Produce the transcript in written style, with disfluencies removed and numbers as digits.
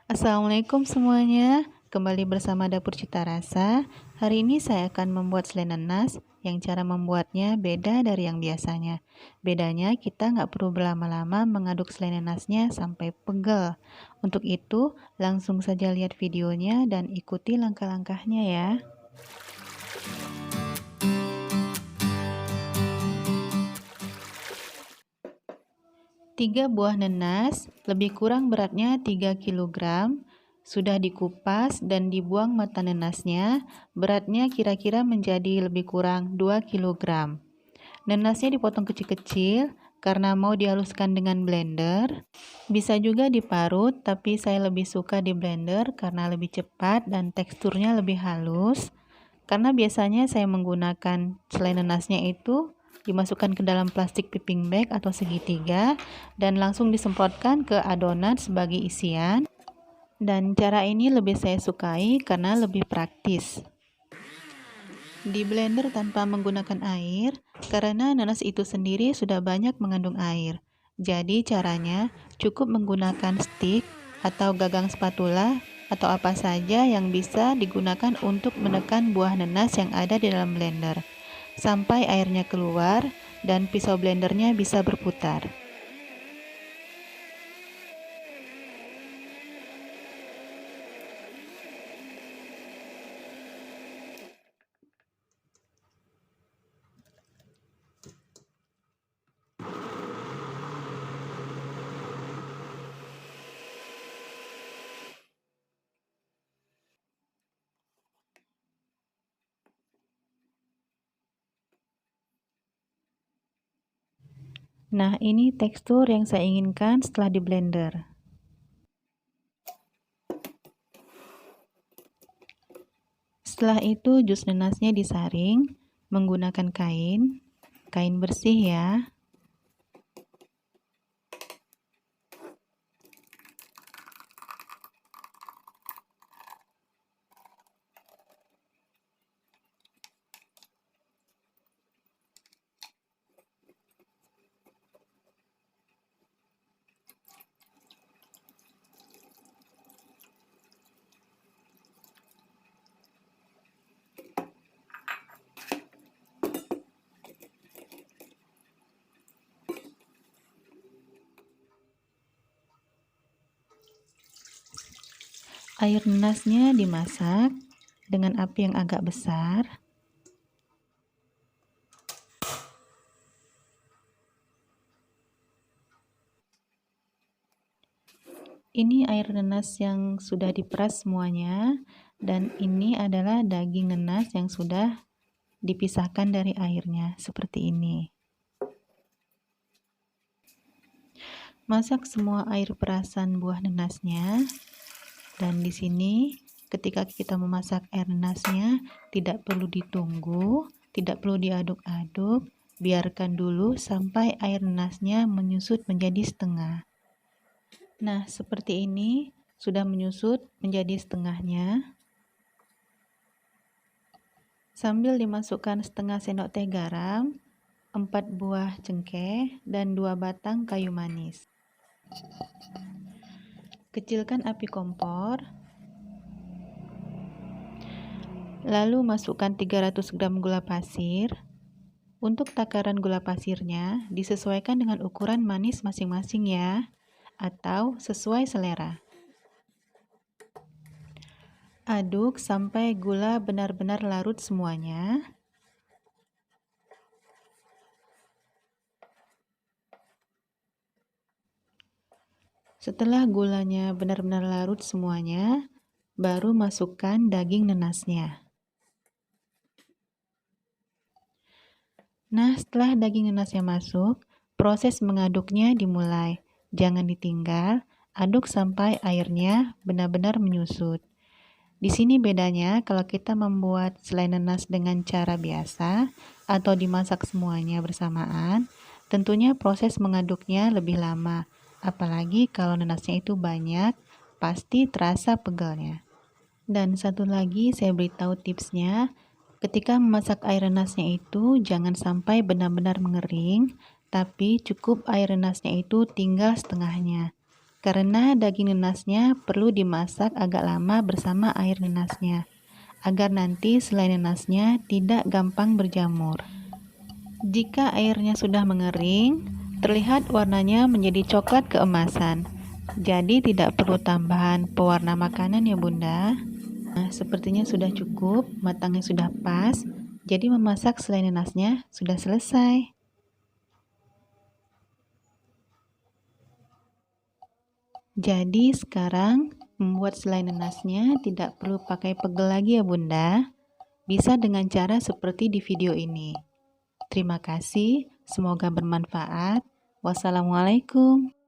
Assalamualaikum semuanya, kembali bersama Dapur Cita Rasa. Hari ini saya akan membuat selai nanas yang cara membuatnya beda dari yang biasanya. Bedanya kita nggak perlu berlama-lama mengaduk selai nanasnya sampai pegel. Untuk itu langsung saja lihat videonya dan ikuti langkah-langkahnya ya. 3 buah nanas, lebih kurang beratnya 3 kg, sudah dikupas dan dibuang mata nanasnya, beratnya kira-kira menjadi lebih kurang 2 kg. Nanasnya dipotong kecil-kecil karena mau dihaluskan dengan blender. Bisa juga diparut, tapi saya lebih suka di blender karena lebih cepat dan teksturnya lebih halus. Karena biasanya saya menggunakan selai nanasnya itu dimasukkan ke dalam plastik piping bag atau segitiga dan langsung disemprotkan ke adonan sebagai isian. Dan cara ini lebih saya sukai karena lebih praktis. Di blender tanpa menggunakan air, karena nanas itu sendiri sudah banyak mengandung air. Jadi caranya cukup menggunakan stick atau gagang spatula atau apa saja yang bisa digunakan untuk menekan buah nanas yang ada di dalam blender sampai airnya keluar dan pisau blendernya bisa berputar. Nah, ini tekstur yang saya inginkan setelah di blender. Setelah itu jus nanasnya disaring menggunakan kain bersih ya. Air nanasnya dimasak dengan api yang agak besar. Ini air nanas yang sudah diperas semuanya, dan ini adalah daging nanas yang sudah dipisahkan dari airnya, seperti ini. Masak semua air perasan buah nanasnya, dan di sini ketika kita memasak air nanasnya tidak perlu ditunggu, tidak perlu diaduk-aduk, biarkan dulu sampai air nanasnya menyusut menjadi setengah. Nah, seperti ini sudah menyusut menjadi setengahnya. Sambil dimasukkan setengah sendok teh garam, 4 buah cengkeh, dan 2 batang kayu manis. Kecilkan api kompor. Lalu masukkan 300 gram gula pasir. Untuk takaran gula pasirnya disesuaikan dengan ukuran manis masing-masing ya, atau sesuai selera. Aduk sampai gula benar-benar larut semuanya. Setelah gulanya benar-benar larut semuanya, baru masukkan daging nanasnya. Nah, setelah daging nanasnya masuk, proses mengaduknya dimulai. Jangan ditinggal, aduk sampai airnya benar-benar menyusut. Di sini bedanya kalau kita membuat selai nanas dengan cara biasa atau dimasak semuanya bersamaan, tentunya proses mengaduknya lebih lama. Apalagi kalau nanasnya itu banyak, pasti terasa pegelnya. Dan satu lagi saya beritahu tipsnya, ketika memasak air nanasnya itu jangan sampai benar-benar mengering, tapi cukup air nanasnya itu tinggal setengahnya. karena daging nenasnya perlu dimasak agak lama bersama air nenasnya, agar nanti selai nenasnya tidak gampang berjamur. Jika airnya sudah mengering, terlihat warnanya menjadi coklat keemasan. Jadi tidak perlu tambahan pewarna makanan ya Bunda. Nah, sepertinya sudah cukup, matangnya sudah pas. Jadi memasak selai nenasnya sudah selesai. Jadi sekarang membuat selai nenasnya tidak perlu pakai pegel lagi ya Bunda. Bisa dengan cara seperti di video ini. Terima kasih, semoga bermanfaat. Wassalamualaikum.